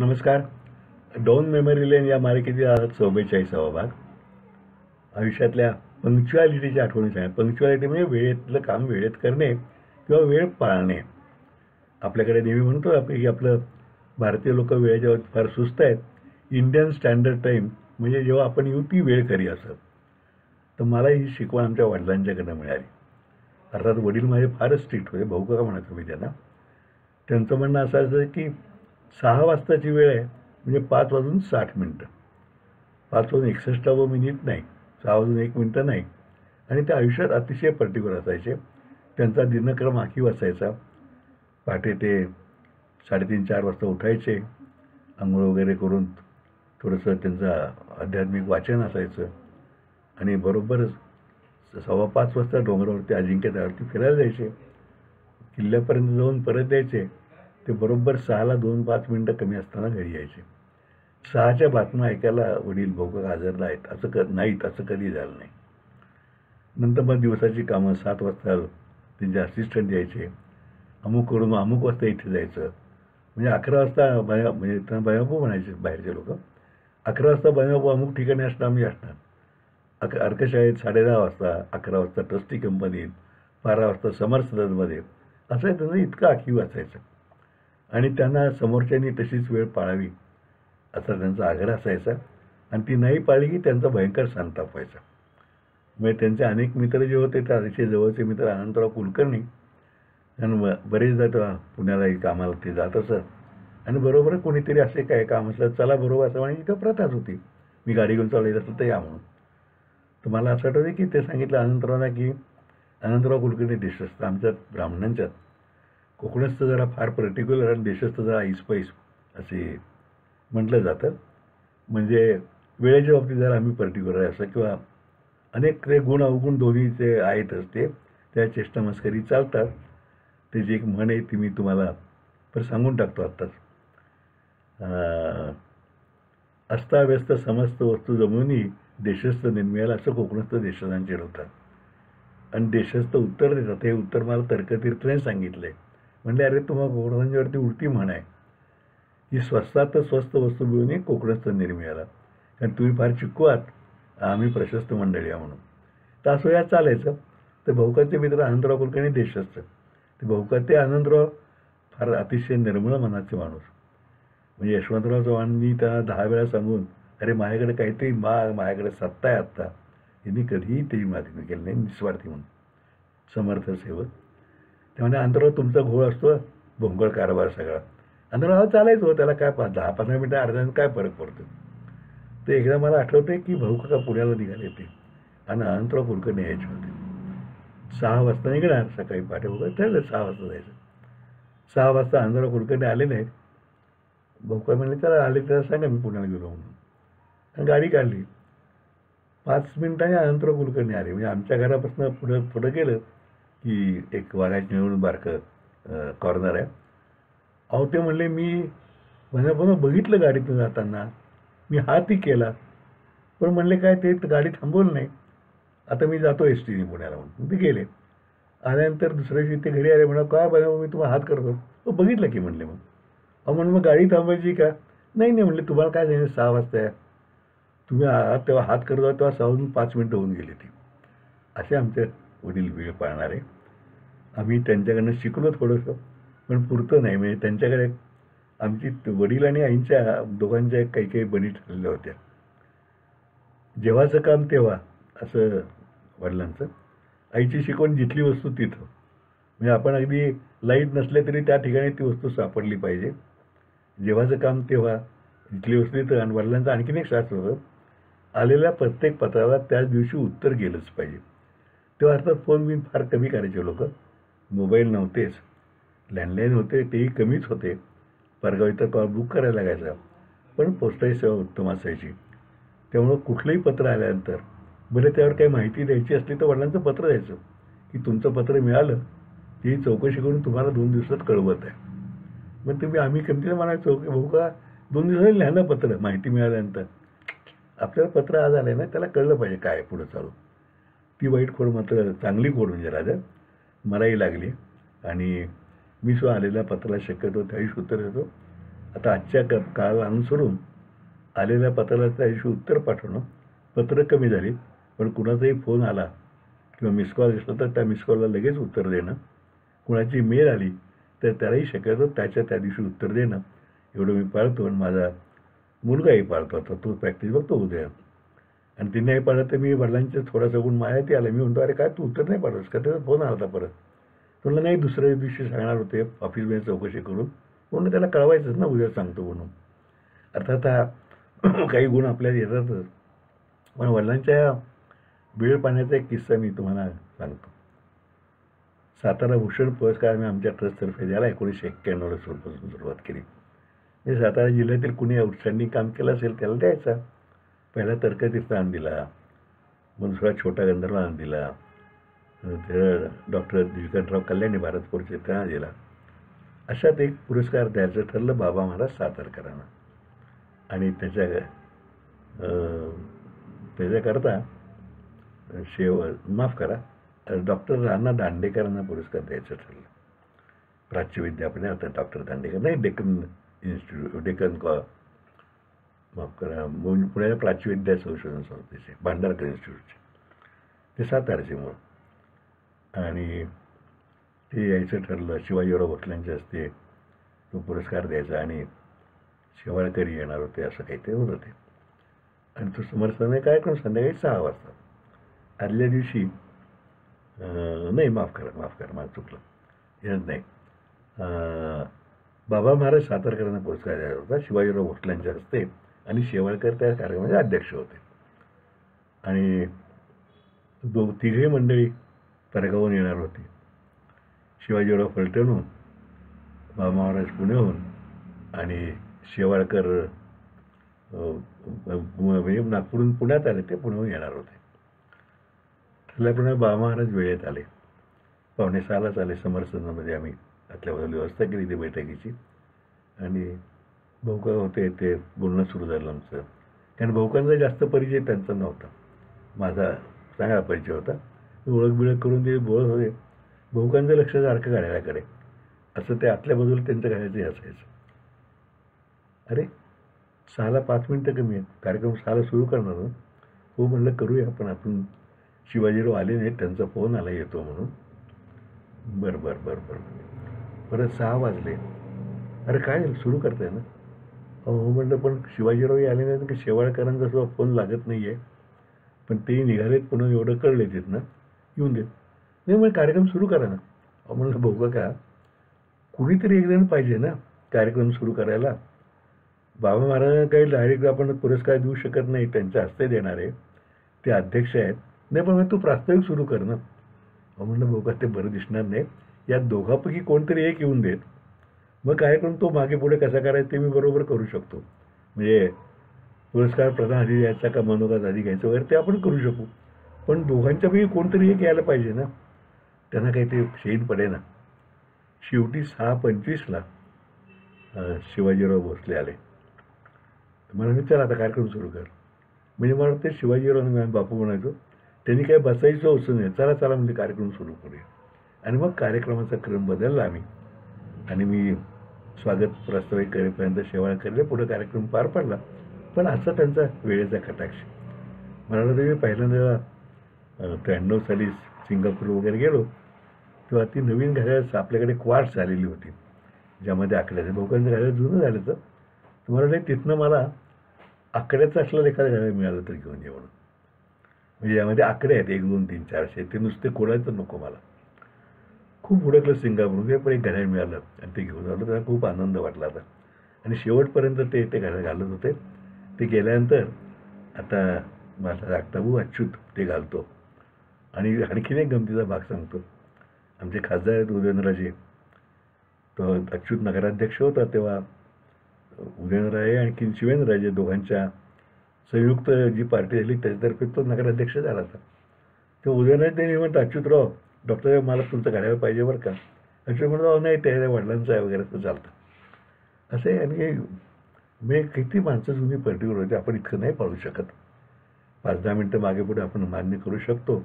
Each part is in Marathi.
नमस्कार. डॉन मेमरी लेन या मालिकेचा हा 44वा भाग. आयुष्यातल्या पंक्च्युअलिटीच्या आठवणी सांगा. पंक्च्युअलिटी म्हणजे वेळेतलं काम वेळेत करणे किंवा वेळ पाळणे. आपल्याकडे नेहमी म्हणतो आपण की आपलं भारतीय लोक वेळेच्या बाबतीत फार सुस्त आहेत. इंडियन स्टँडर्ड टाईम म्हणजे जेव्हा आपण येऊ ती वेळ खरी असत. तर मला ही शिकवण आमच्या वडिलांच्याकडनं मिळाली. अर्थात वडील माझे फारच स्ट्रिक्ट होते. भाऊ काका म्हणायचो मी त्यांना. त्यांचं म्हणणं असायचं की 6 वाजताची वेळ आहे म्हणजे 5:60. 5:61 नाही, 6:01 नाही. आणि त्या आयुष्यात अतिशय पर्टिक्युलर असायचे. त्यांचा दिनक्रम आखीव असायचा. पहाटे ते 3:30-4 वाजता उठायचे. अंघोळ वगैरे करून थोडंसं त्यांचं आध्यात्मिक वाचन असायचं आणि बरोबर 4:15 वाजता डोंगरावरती अजिंक्यतावरती फिरायला जायचे. किल्ल्यापर्यंत जाऊन परत यायचे. ते बरोबर 6ला 2-5 कमी असताना घरी यायचे. 6च्या बातम्या ऐकायला वडील भाऊ हजर नाहीत असं कधी झालं नाही. नंतर मग दिवसाची कामं 7 वाजता त्यांचे असिस्टंट यायचे. अमुक करून अमुक वाजता इथे जायचं. म्हणजे 11 वाजता म्हणजे त्यांना बयाबापू म्हणायचे बाहेरचे लोक. 11 वाजता बयाबापू अमुक ठिकाणी असणार आम्ही असणार. अर्कशाळेत 10:30 वाजता, 11 वाजता ट्रस्टी कंपनीत, 12 वाजता समरसदनमध्ये. असं त्यांचं इतकं आखीव असायचं. आणि त्यांना समोरच्यांनी तशीच वेळ पाळावी असा त्यांचा आग्रह असायचा. आणि ती नाही पाळली की त्यांचा भयंकर संताप व्हायचा. म्हणजे त्यांचे अनेक मित्र जे होते ते अतिशय जवळचे मित्र अनंतराव कुलकर्णी. आणि बरेचदा तेव्हा पुण्यालाही कामाला ते जात असत. आणि बरोबर कोणीतरी असे काय काम असलं चला बरोबर असं म्हणायची इथं प्रथाच होती. मी गाडी घेऊन चालत असतं तर या म्हणून. तर मला असं आठवतं की ते सांगितलं अनंतरावला की अनंतराव कुलकर्णी देशस्थ आमच्यात ब्राह्मणांच्यात. कोकणस्थ जरा फार पर्टिक्युलर आणि देशस्थ जरा ऐसपैस असे म्हटलं जातं. म्हणजे वेळेच्या बाबतीत जरा आम्ही पर्टिक्युलर आहे असं किंवा अनेक ते गुण अवगुण दोन्हीचे आहेतच. ते त्या चेष्टा मस्करी चालतात. त्याची एक म्हण आहे ती मी तुम्हाला पण सांगून टाकतो आत्ताच. अस्ताव्यस्त समस्त वस्तू जमवूनही देशस्थ निर्मिळाला असं कोकणस्थ देशस्थांचे चिडवतात. आणि देशस्थ उत्तर देतात. हे उत्तर मला तर्कतीर्थने सांगितलं आहे. म्हणजे अरे तुम्हाला कोकणस्थांच्यावरती उलटी म्हण आहे की स्वस्तात स्वस्त वस्तू मिळूनही कोकणस्थ निर्मिळाला. कारण तुम्ही फार चिक्कू आहात, आम्ही प्रशस्त मंडळी आहे म्हणून. तर असं या चालायचं. तर भाऊकाचे मित्र अनंतराव कुलकर्णी देशस्थ. ते अनंतराव फार अतिशय निर्मळ मनाचे माणूस. म्हणजे यशवंतराव चव्हाणांनी त्यांना 10 वेळा सांगून अरे माझ्याकडे काहीतरी माझ्याकडे सत्ता आहे आत्ता. यांनी कधीही ते मागणी केलं नाही. निस्वार्थी म्हणून समर्थ सेवक. त्यामुळे अनंतराव तुमचा घोळ असतो भोंगळ कारभार सगळा. अनंतराव चालायचं हो, त्याला काय 10-15 मिनिटं अर्ध्यानं काय फरक पडतो. तर एकदा मला आठवतं की भाऊ काका पुण्याला निघाले होते आणि अनंतराव कुलकर्णी यायचे होते. 6 वाजता निघणार सकाळी पहाटे वगैरे ठरलं 6 वाजता जायचं. 6 वाजता अनंतराव कुलकर्णी आले नाहीत. भाऊ काय म्हणले त्याला आले त्याला सांगा मी पुण्याला गेलो म्हणून. आणि गाडी काढली. 5 मिनिटांनी अनंतराव कुलकर्णी आले. म्हणजे आमच्या घरापासून पुढं गेलं की एक वाघाची निवडून बारकं कॉर्नर आहे. अहो ते म्हणले मी पुन्हा बघितलं गाडीतून जाताना. मी हातही केला. पण म्हणले काय ते गाडी थांबवलं नाही. आता मी जातो एस टीने पुण्याला म्हणून ते गेले. आल्यानंतर दुसऱ्या दिवशी ते घरी आले म्हणा काय बघा मी तुम्हाला हात करतो. बघितलं की म्हणले मग. अहो म्हणून मग गाडी थांबायची का? नाही नाही म्हणले तुम्हाला काय सांगितलं 6 वाजता आहे. तुम्ही तेव्हा हात करत होता तेव्हा 6:05 होऊन गेली ती. असे आमचे वडील वेळ पाळणारे. आम्ही त्यांच्याकडनं शिकलो थोडंसं पण पुरतं नाही. म्हणजे त्यांच्याकडे आमची वडील आणि आईंच्या दोघांच्या काही काही बनी ठरलेल्या होत्या. जेव्हाचं काम तेव्हा असं वडिलांचं. आईची शिकवण जिथली वस्तू तिथं. म्हणजे आपण अगदी लाईट नसले तरी त्या ठिकाणी ती वस्तू सापडली पाहिजे. जेव्हाचं काम तेव्हा जिथली वस्तू तिथं. आणि वडिलांचं आणखीन एक शास्त्र होतं आलेल्या प्रत्येक पत्राला त्याच दिवशी उत्तर गेलंच पाहिजे. तेव्हा अर्थात फोन बिन फार कमी करायचे लोक. मोबाईल नव्हतेच. लँडलाईन होते तेही कमीच होते. परगाव इथं कॉल बुक करायला लागायचा. पण पोस्टाची सेवा उत्तम असायची. त्यामुळं कुठलंही पत्र आल्यानंतर बरं त्यावर काही माहिती द्यायची असली तर वडिलांचं पत्र द्यायचं की तुमचं पत्र मिळालं ती चौकशी करून तुम्हाला 2 दिवसात कळवत आहे. मग तुम्ही आम्ही किमतीनं म्हणायचो की भाऊ का 2 दिवसांनी लिहा पत्र माहिती मिळाल्यानंतर. आपल्याला पत्र आज आलं ना त्याला कळलं पाहिजे काय पुढं चालू. ती वाईट खोड मात्र चांगली खोड म्हणजे राजा मलाही लागली. आणि मी सुद्धा आलेल्या पत्राला शक्यतो त्यावेळीच उत्तर देतो. आता आजच्या काळाला अनुसरून आलेल्या पत्राला त्या दिवशी उत्तर पाठवणं, पत्र कमी झाली, पण कुणाचाही फोन आला किंवा मिस कॉल असला तर त्या मिस कॉलला लगेच उत्तर देणं, कुणाची मेल आली तर त्यालाही शक्यतो त्या दिवशी उत्तर देणं, एवढं मी पाळतो. आणि माझा मुलगाही पाळतो. आता तो प्रॅक्टिस बघतो उद्या. आणि तिने नाही पाळलं तर मी वडिलांचे थोडासा गुण माहिती आला. मी म्हणतो, अरे काय तू उत्तर नाही पाठवस का? त्याचा फोन आला होता परत. म्हणलं नाही, दुसऱ्या दिवशी सांगणार होते ऑफिसमध्ये चौकशी करून. म्हणून त्याला कळवायचंच ना, उद्या सांगतो म्हणून. अर्थात हा काही गुण आपल्याला येतातच. पण वडिलांच्या वेळ पाहण्याचा एक किस्सा मी तुम्हाला सांगतो. सातारा भूषण पुरस्कार आम्ही आमच्या ट्रस्टतर्फे द्यायला 1991 पासून सुरुवात केली. म्हणजे सातारा जिल्ह्यातील कुणी आउटस्टँडिंग काम केलं असेल त्याला द्यायचा. पहिला तर्कतीर्थ आनंद दिला, मग दुसरा छोटा गंधर्व आनंद दिला, डॉक्टर निळकंठराव कल्याणी भारत पुरस्कार त्यांना दिला. अशात एक पुरस्कार द्यायचं ठरलं बाबा महाराज सातारकरांना. आणि त्याच्याकरता माफ करा, डॉक्टर राणा दांडेकरांना पुरस्कार द्यायचं ठरलं. प्राच्य विद्यापीठ, आता डॉक्टर दांडेकर नाही, डेक्कन इन्स्टिट्यूट, माफ करा, पुण्याच्या प्राच्य विद्या संशोधन संस्थेचे, भांडारकर इन्स्टिट्यूटचे, ते सातारचे मूळ. आणि ते यायचं ठरलं. शिवाजीराव भोसल्यांच्या हस्ते तो पुरस्कार द्यायचा आणि शेवाळकरी येणार होते, असं काहीतरी होतं ते. आणि तो समर्थन कार्यक्रम संध्याकाळी 6 वाजता. आदल्या दिवशी नाही, माफ करा मला चुकलं, येत नाही. बाबा महाराज सातारकरांना पुरस्कार द्यायचा होता शिवाजीराव भोसल्यांच्या हस्ते, आणि शेवाळकर त्या कार्यक्रमाचे अध्यक्ष होते. आणि तिघही मंडळी परगावून येणार होती. शिवाजीराव फलटणहून, बाबा महाराज पुण्याहून आणि शेवाळकर म्हणजे नागपूरहून पुण्यात आले, ते पुण्याहून येणार होते. ठरल्याप्रमाणे बाबा महाराज वेळेत आले. 5:45 आले. समरसदनामध्ये आम्ही आतल्या बाजूला व्यवस्था केली ती बैठकीची. आणि भाऊका होते, ते बोलणं सुरू झालं आमचं. कारण भाऊकांचा जास्त परिचय त्यांचा नव्हता, माझा चांगला परिचय होता. ओळख बिळख करून ते बोलत होते. भाऊकांचं लक्ष सारखं गाड्याकडे, असं ते आतल्या बाजूला त्यांचं गाड्याचंही असायचं. अरे 6ला 5 मिनटं कमी आहेत, कार्यक्रम 6ला सुरू करणार ना. हो म्हणलं, करूया, पण आपण शिवाजीराव आले नाहीत, त्यांचा फोन आला येतो म्हणून. बरं. परत 6 वाजले. अरे काय सुरू करताय ना? हो म्हटलं, पण शिवाजीरावही आले नाहीत की शेवाळकरांचा सुद्धा फोन लागत नाही आहे. पण तेही निघालेत, पुन्हा एवढं कळले तिथनं, येऊन देत नाही. मग कार्यक्रम सुरू करा ना. म्हणलं, भाऊ का कुणीतरी एक जण पाहिजे ना कार्यक्रम सुरू करायला. बाबा महाराजांना काही डायरेक्ट आपण पुरस्कार देऊ शकत नाही, त्यांच्या हस्ते देणार आहे, ते अध्यक्ष आहेत. नाही, पण तू प्रास्ताविक सुरू कर ना. म्हणलं, भाऊ का ते बरं दिसणार नाही, या दोघांपैकी कोणतरी एक येऊन देत, मग कार्यक्रम तो मागे पुढे कसा करायचा ते मी बरोबर करू शकतो. म्हणजे पुरस्कार प्रदान आधी द्यायचा का मनोगत आधी घ्यायचं वगैरे ते आपण करू शकू, पण दोघांच्यापैकी कोणतरी एक यायला पाहिजे ना. त्यांना काही ते शेण पडे ना. शेवटी 6:25ला शिवाजीराव भोसले आले. मला विचार, आता कार्यक्रम सुरू कर. म्हणजे मला वाटतं शिवाजीराव बापू म्हणायचो, त्यांनी काय बसायचं होतं नाही. चला म्हणजे कार्यक्रम सुरू करूया. आणि मग कार्यक्रमाचा क्रम बदलला आम्ही. आणि मी स्वागत प्रास्ताविक करेपर्यंत शेवाळकरले पुढे कार्यक्रम पार पडला. पण असा त्यांचा वेळेचा कटाक्ष. मला वाटतं मी पहिल्यांदा 93 साली सिंगापूर वगैरे गेलो, तेव्हा ती नवीन घड्याळ आपल्याकडे क्वार्ट्स आलेली होती, ज्यामध्ये आकड्याचे. भाऊकांचं घड्याळ जुनं झालं तर तुम्हाला नाही, तिथनं मला आकड्याचं असलेलं एखादं घड्याळ मिळालं तर घेऊन ये म्हणून. म्हणजे यामध्ये आकडे आहेत 1, 2, 3, 4 असे. ते नुसते कोणाचं नको मला. खूप हुडकलं सिंगापूर, पण एक घड्याळ मिळालं आणि ते घेऊन आलं. त्याला खूप आनंद वाटला आता. आणि शेवटपर्यंत ते घड्याळ घालत होते. ते गेल्यानंतर आता माझा धाकटा भाऊ अच्युत ते घालतो. आणि आणखीन एक गमतीचा भाग सांगतो. आमचे खासदार आहेत उदयनराजे. तो अच्युत नगराध्यक्ष होता तेव्हा. उदयनराजे आणखी शिवेंद्रराजे दोघांच्या संयुक्त जी पार्टी झाली त्याच्यातर्फे तो नगराध्यक्ष झाला होता. ते उदयनराजे त्यांनी म्हणतं, अच्युतराव डॉक्टर मला तुमचं घड्याळ पाहिजे बरं का. अच्युत म्हणतो, नाही त्या वडिलांचं आहे वगैरे, तर चालतं असे. आणि मी किती माणसं जुनी पर्टिक्युलर होते, आपण इतकं नाही पाळू शकत. 5-10 मिनटं मागे पुढे आपण मान्य करू शकतो.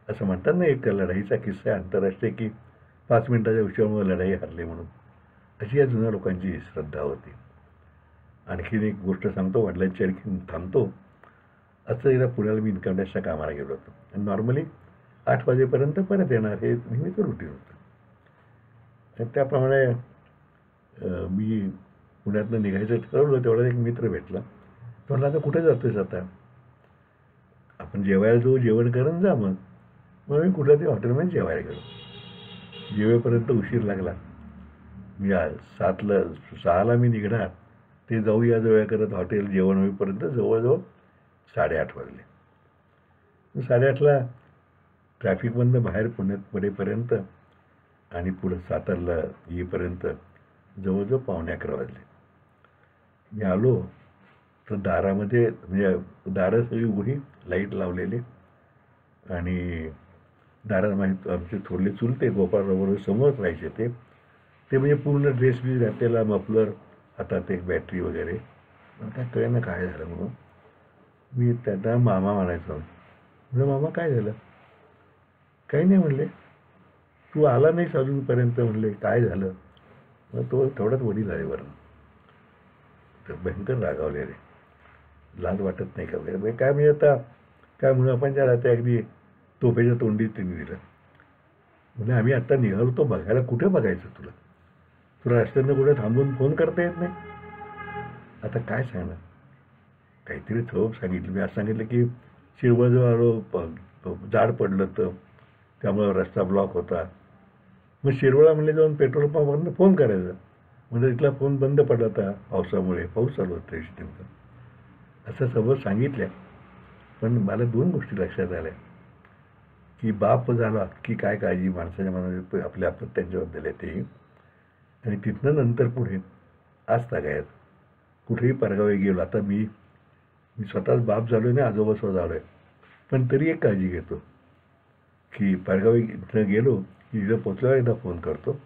असं म्हणतात ना, एक लढाईचा किस्सा आहे आंतरराष्ट्रीय, की 5 मिनिटाच्या उशिरामुळे लढाई हरली म्हणून. अशी या जुन्या लोकांची श्रद्धा होती. आणखीन एक गोष्ट सांगतो, वडिलांची आणखीन थांबतो. असं एकदा पुण्याला मी इन्कम टॅक्सच्या कामाला गेलो होतो आणि नॉर्मली 8 वाजेपर्यंत परत येणार हे नेहमीचं रुटीन होतं. आणि त्याप्रमाणे मी पुण्यातनं निघायचं ठरवलं. तेवढा एक मित्र भेटला. तो म्हणाला, आता कुठे जातोयस आता? आपण जेवायला जाऊ, जेवण करून जा मग. मग मी कुठल्या तरी हॉटेलमध्ये जेवायला गेलो. जेवेपर्यंत उशीर लागला. मी 6ला मी निघणार, ते जाऊया करत हॉटेल जेवण होईपर्यंत जवळजवळ 8:30 वाजले. 8:30ला ट्रॅफिकमधनं बाहेर पुण्यात पडेपर्यंत आणि पुढं सातारला येईपर्यंत जवळजवळ 11:45 वाजले. मी आलो तर दारामध्ये म्हणजे दारं सगळी उघडी, लाईट लावलेले आणि दारात आमचे थोरले चुलते गोपाळराव समोरच राहायचे. ते म्हणजे पूर्ण ड्रेस बी घातलेला, मफलर, हातात एक बॅटरी वगैरे. मला काय कळेना काय झालं म्हणून. मी त्यांना मामा म्हणायचो. म्हणजे मामा काय झालं? काही नाही म्हणले. तू आला नाहीस अजूनपर्यंत. म्हणले काय झालं? मग तो तेवढाच वडील आले वरून. तर भयंकर रागावलेले. लाज वाटत नाही का वगैरे. काय म्हणजे आता काय म्हणून आपण ज्याला ते अगदी तोफेच्या तोंडी त्यांनी दिलं. म्हणजे आम्ही आत्ता निघालो तो बघायला. कुठे बघायचं तुला? तुला रस्त्यानं कुठे थांबून फोन करता येत नाही? आता काय सांगणार? काहीतरी थोप सांगितलं. मी असं सांगितलं की शिरवळजवळ आलो, झाड पडलं तर त्यामुळं रस्ता ब्लॉक होता. मग शिरवळा म्हणले जाऊन पेट्रोल पंपावरनं फोन करायचा. म्हणजे तिथला फोन बंद पडला होता पावसामुळे. पाऊस चालू होता नेमकं. असं सगळं सांगितलं. पण मला 2 गोष्टी लक्षात आल्या की बाप झाला की काय काळजी माणसाच्या मनात आपल्या त्यांच्याबद्दल येते. आणि तिथनं नंतर पुढे आज तागायत कुठेही परगावी गेलो. आता मी स्वतःच बाप झालो आहे, आजोबा स्वतः झालो आहे. पण तरी एक काळजी घेतो की परगावी गेलो की तिथं पोचल्यावर एकदा फोन करतो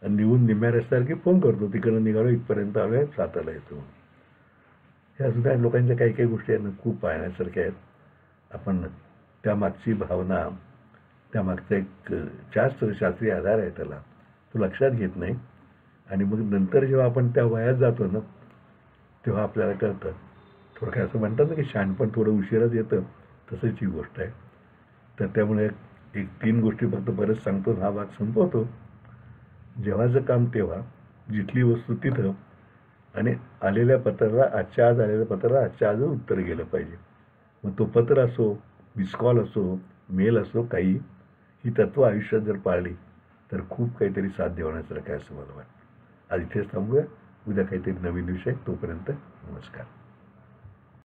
आणि निघून निम्म्या रस्त्यावर की फोन करतो, तिकडनं निघालो, इथपर्यंत आलो आहे, सातारला येतो. ह्या सुद्धा लोकांच्या काही काही गोष्टी आहेत खूप पाहण्यासारख्या आहेत. आपण त्यामागची भावना, त्यामागचा एक शास्त्रीय आधार आहे त्याला, तो लक्षात घेत नाही. आणि मग नंतर जेव्हा आपण त्या वयात जातो ना, तेव्हा आपल्याला कळतं. थोडक्यात असं म्हणतात ना की शहाणपण थोडं उशिराच येतं, तसंच ही गोष्ट आहे. तर त्यामुळे एक 3 गोष्टी फक्त बरंच सांगतो, हा भाग संपवतो. जेव्हाचं काम तेव्हा, जिथली वस्तू तिथं, आणि आलेल्या पत्राला आजच्या आज आलेल्या पत्राला आजच्या आजच उत्तर गेलं पाहिजे. मग तो पत्र असो, मिसकॉल असो, मेल असो, काही ही तत्त्व आयुष्यात जर पाळली तर खूप काहीतरी साध्य होण्यासारखं आहे असं मला वाटतं. आज इथेच थांबूया. उद्या काहीतरी नवीन विषय. तोपर्यंत नमस्कार.